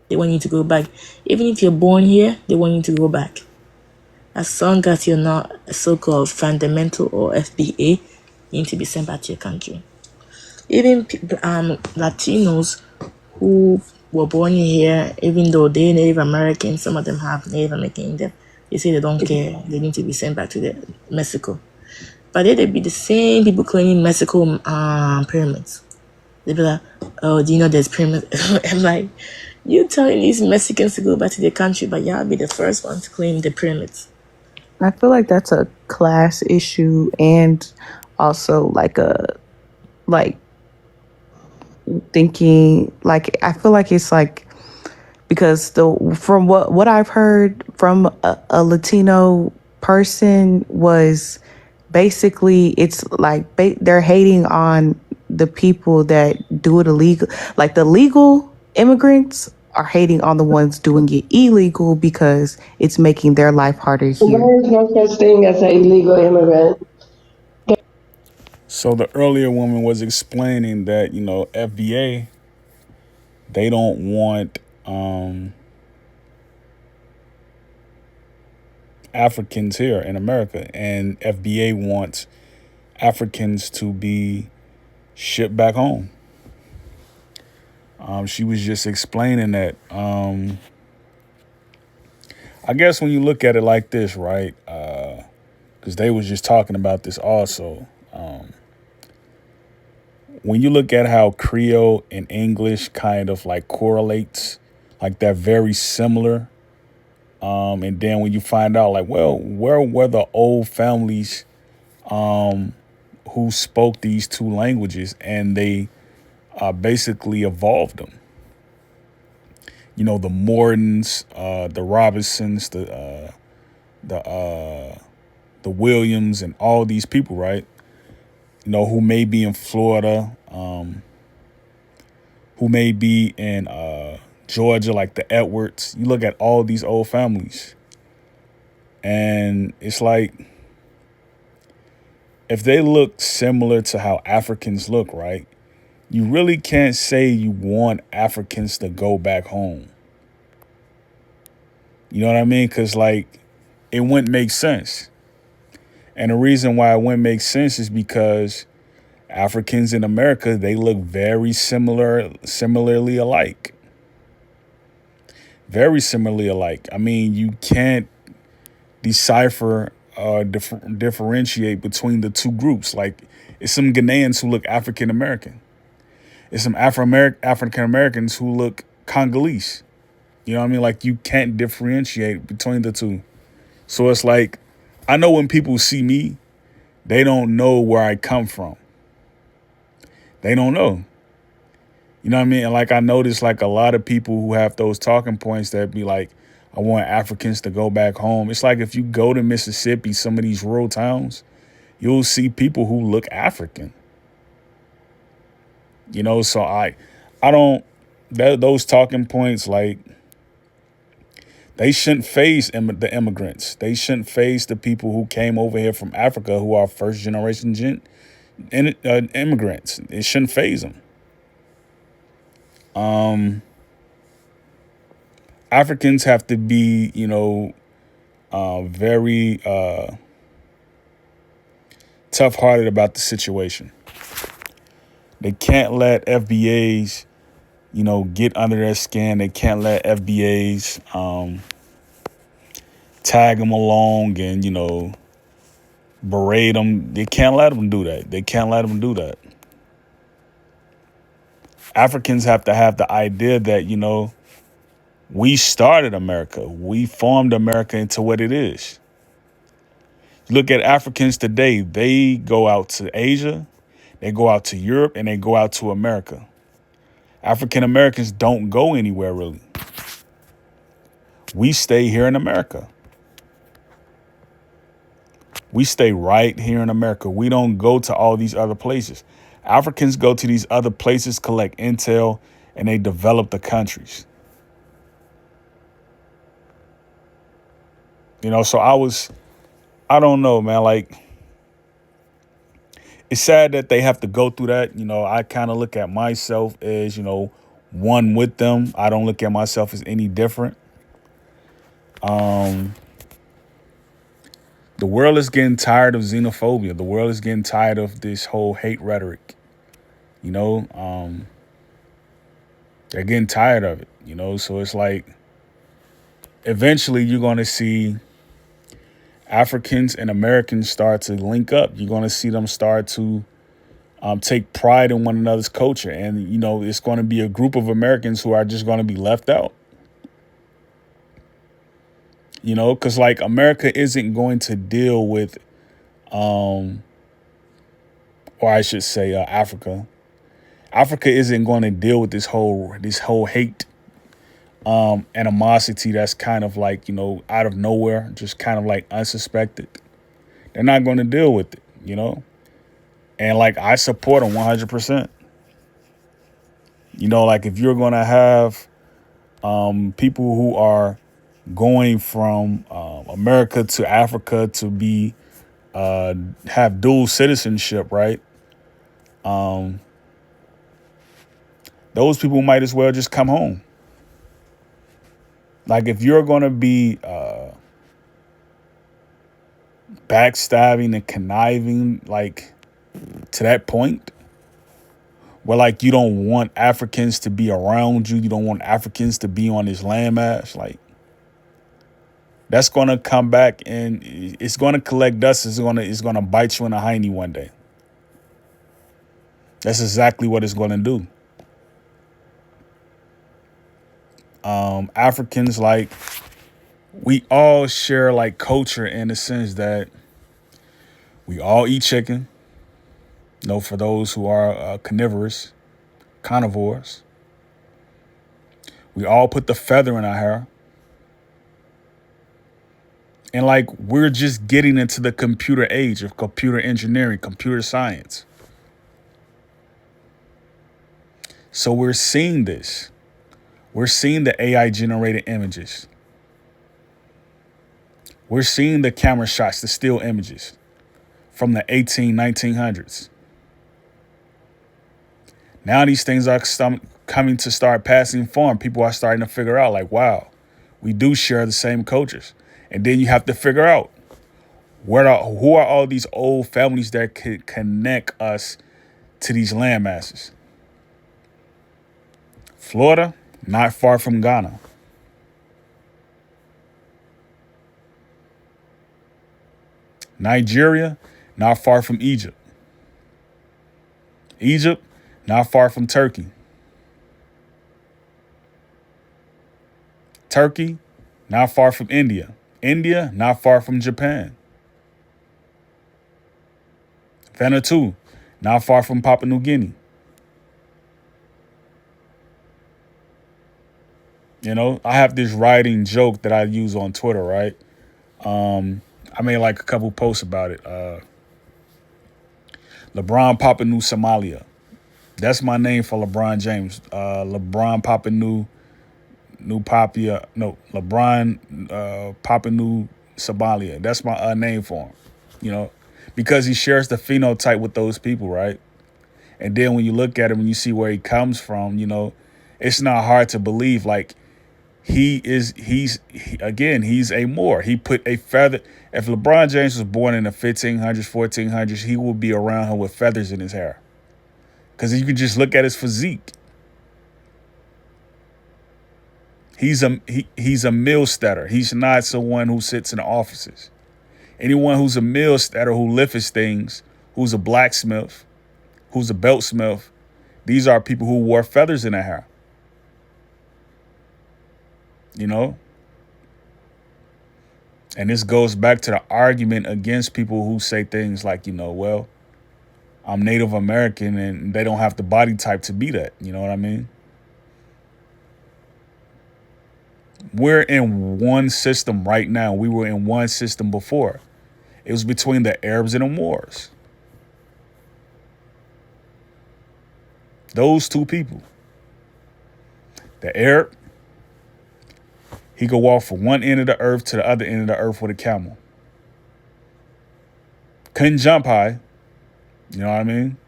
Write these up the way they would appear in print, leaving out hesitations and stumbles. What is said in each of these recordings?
They want you to go back. Even if you're born here, they want you to go back. As long as you're not a so-called fundamental or FBA, you need to be sent back to your country. Even Latinos who were born here, even though they're Native American, some of them have Native American in them. They say they don't care. They need to be sent back to Mexico. But they'd be the same people claiming Mexico pyramids. They'd be like, oh, do you know there's pyramids? I'm like, you telling these Mexicans to go back to their country, but y'all be the first one to claim the pyramids. I feel like that's a class issue and also like thinking like I feel like it's like because the from what I've heard from a Latino person was basically it's like they're hating on the people that do it illegal, like the legal immigrants are hating on the ones doing it illegal because it's making their life harder here. There is no such thing as an illegal immigrant. So the earlier woman was explaining that, FBA, they don't want Africans here in America, and FBA wants Africans to be shipped back home. She was just explaining that. I guess when you look at it like this, right? Because they was just talking about this also. When you look at how Creole and English kind of like correlates, like they're very similar. And then when you find out, like, well, where were the old families who spoke these two languages, and they basically evolved them? The Mortons, the Robinsons, the Williams, and all these people, right? Who may be in Florida, who may be in Georgia, like the Edwards. You look at all these old families, and it's like, if they look similar to how Africans look, right, you really can't say you want Africans to go back home. You know what I mean? Because, like, it wouldn't make sense. And the reason why it wouldn't make sense is because Africans in America, they look very similarly alike. Very similarly alike. I mean, you can't decipher differentiate between the two groups. Like, it's some Ghanaians who look African American. It's some African Americans who look Congolese. You know what I mean? Like, you can't differentiate between the two. So it's like, I know when people see me, they don't know where I come from. They don't know. You know what I mean? And like, I notice like a lot of people who have those talking points that be like, I want Africans to go back home. It's like, if you go to Mississippi, some of these rural towns, you'll see people who look African. So I don't, those talking points, like, they shouldn't phase the immigrants. They shouldn't phase the people who came over here from Africa, who are first generation immigrants. It shouldn't phase them. Africans have to be, very tough-hearted about the situation. They can't let FBAs, get under their skin. They can't let FBAs tag them along and, berate them. They can't let them do that. They can't let them do that. Africans have to have the idea that, we started America. We formed America into what it is. Look at Africans today. They go out to Asia, they go out to Europe, and they go out to America. African Americans don't go anywhere, really. We stay here in America. We stay right here in America. We don't go to all these other places. Africans go to these other places, collect intel, and they develop the countries. So I don't know, man. Like, it's sad that they have to go through that. I kind of look at myself as, one with them. I don't look at myself as any different. The world is getting tired of xenophobia. The world is getting tired of this whole hate rhetoric. You know, they're getting tired of it, you know? So it's like, eventually you're going to see Africans and Americans start to link up. You're going to see them start to take pride in one another's culture. And, you know, it's going to be a group of Americans who are just going to be left out. You know, because like America isn't going to deal with, or I should say Africa. Africa isn't going to deal with this whole hate, animosity that's kind of like, you know, out of nowhere, just kind of like unsuspected. They're not going to deal with it, you know? And like, I support them 100%. You know, like if you're going to have people who are going from America to Africa to be have dual citizenship, right? Those people might as well just come home. Like if you're going to be backstabbing and conniving, like to that point where like you don't want Africans to be around you, you don't want Africans to be on this landmass, like that's going to come back and it's going to collect dust. It's going to bite you in the hiney one day. That's exactly what it's going to do. Africans, like, we all share like culture in the sense that we all eat chicken. You know, for those who are carnivores, we all put the feather in our hair. And like, we're just getting into the computer age of computer engineering, computer science. So we're seeing this. We're seeing the AI generated images. We're seeing the camera shots, the still images from the 1900s. Now these things are coming to start passing form. People are starting to figure out like, wow, we do share the same cultures. And then you have to figure out who are all these old families that could connect us to these land masses. Florida, not far from Ghana. Nigeria, not far from Egypt. Egypt, not far from Turkey. Turkey, not far from India. India, not far from Japan. Vanuatu, not far from Papua New Guinea. You know, I have this writing joke that I use on Twitter, right? I made like a couple posts about it. LeBron Papua New Somalia. That's my name for LeBron James. LeBron Papua New Papua. No, LeBron Papua New Somalia. That's my name for him. You know, because he shares the phenotype with those people, right? And then when you look at him and you see where he comes from, you know, it's not hard to believe. Like, he's a Moor. He put a feather. If LeBron James was born in the 1500s, 1400s, he would be around here with feathers in his hair. Because you can just look at his physique. He's a millsteader. He's not someone who sits in the offices. Anyone who's a millsteader, who lifts things, who's a blacksmith, who's a beltsmith, these are people who wore feathers in their hair. You know? And this goes back to the argument against people who say things like, you know, well, I'm Native American and they don't have the body type to be that. You know what I mean? We're in one system right now. We were in one system before. It was between the Arabs and the Moors. Those two people. The Arab, he could walk from one end of the earth to the other end of the earth with a camel. Couldn't jump high. You know what I mean?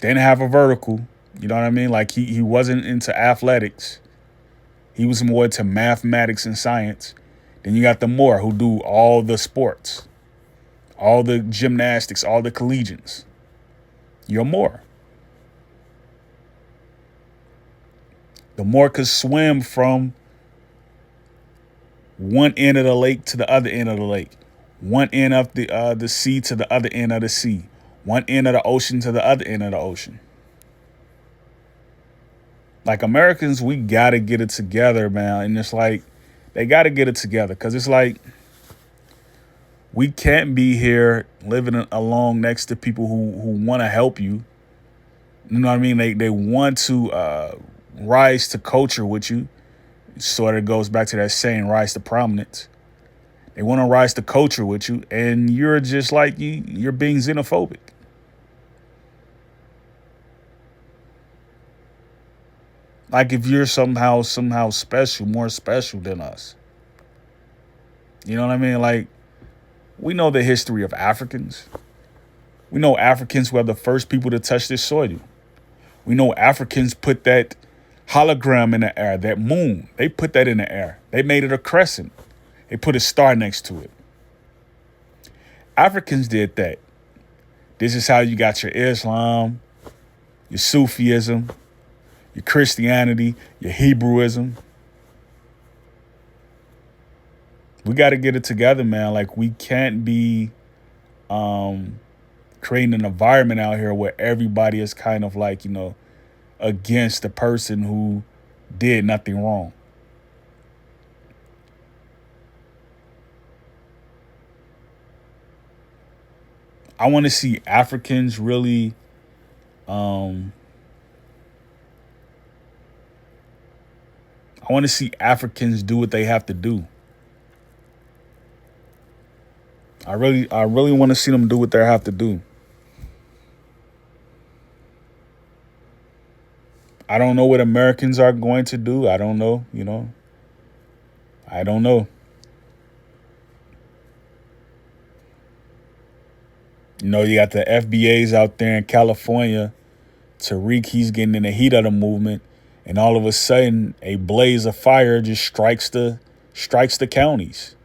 Didn't have a vertical. You know what I mean? Like he wasn't into athletics. He was more into mathematics and science. Then you got the Moore who do all the sports, all the gymnastics, all the collegians. You're Moore. The Moore could swim from one end of the lake to the other end of the lake, one end of the sea to the other end of the sea, one end of the ocean to the other end of the ocean. Like Americans, we gotta get it together, man. And it's like they gotta get it together because it's like we can't be here living along next to people who want to help you. You know what I mean? They want to rise to culture with you. Sort of goes back to that saying, rise to prominence. They want to rise to culture with you, and you're just like you're being xenophobic. Like if you're somehow special, more special than us. You know what I mean? Like we know the history of Africans. We know Africans were the first people to touch this soil. We know Africans put that hologram in the air, that moon. They put that in the air. They made it a crescent. They put a star next to it. Africans did that. This is how you got your Islam, your Sufism, your Christianity, your Hebrewism. We got to get it together, man. Like we can't be creating an environment out here where everybody is kind of like, against the person who did nothing wrong. I want to see Africans really I want to see Africans do what they have to do. I really want to see them do what they have to do. I don't know what Americans are going to do. I don't know, I don't know. You got the FBAs out there in California. Tariq, he's getting in the heat of the movement, and all of a sudden, a blaze of fire just strikes the counties.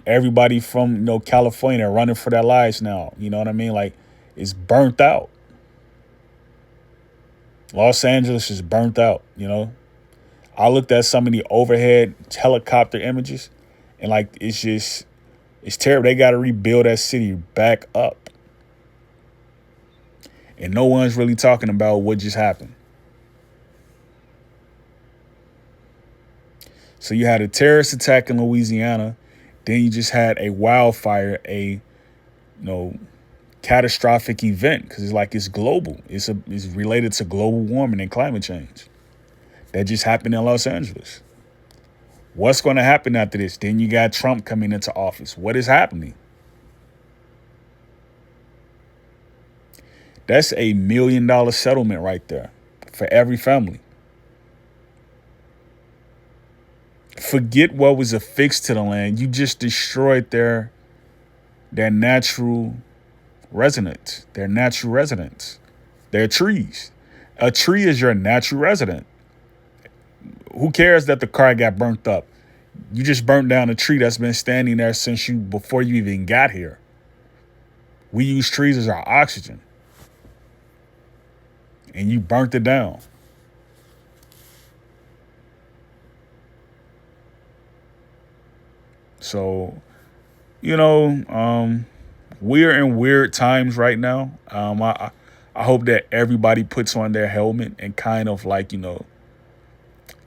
Everybody from California running for their lives now. You know what I mean? Like it's burnt out. Los Angeles is burnt out. I looked at some of the overhead helicopter images, and like it's terrible. They got to rebuild that city back up. And no one's really talking about what just happened. So you had a terrorist attack in Louisiana. Then you just had a wildfire, a catastrophic event because it's global. It's related to global warming and climate change. That just happened in Los Angeles. What's going to happen after this? Then you got Trump coming into office. What is happening? That's $1 million settlement right there for every family. Forget what was affixed to the land. You just destroyed their natural residents, their trees. A tree is your natural resident. Who cares that the car got burnt up? You just burnt down a tree that's been standing there before you even got here. We use trees as our oxygen. And you burnt it down. So, we're in weird times right now. I hope that everybody puts on their helmet and kind of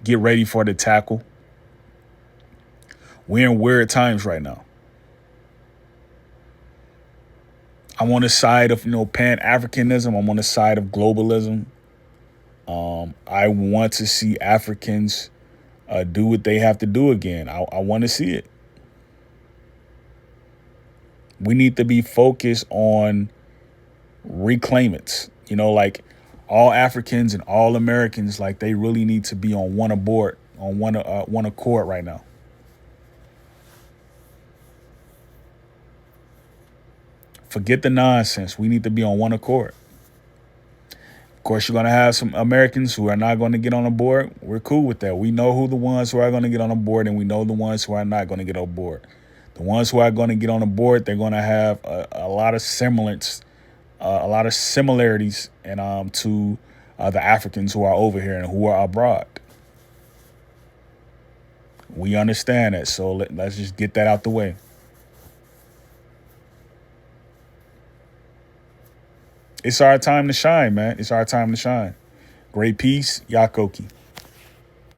get ready for the tackle. We're in weird times right now. I'm on the side of, Pan-Africanism. I'm on the side of globalism. I want to see Africans do what they have to do again. I want to see it. We need to be focused on reclaimants. Like all Africans and all Americans, like they really need to be on one accord right now. Forget the nonsense. We need to be on one accord. Of course, you're going to have some Americans who are not going to get on the board. We're cool with that. We know who the ones who are going to get on the board, and we know the ones who are not going to get on board. The ones who are going to get on the board, they're going to have a lot of similarities and to the Africans who are over here and who are abroad. We understand that, so let's just get that out the way. It's our time to shine, man. It's our time to shine. Great peace, Yakoki.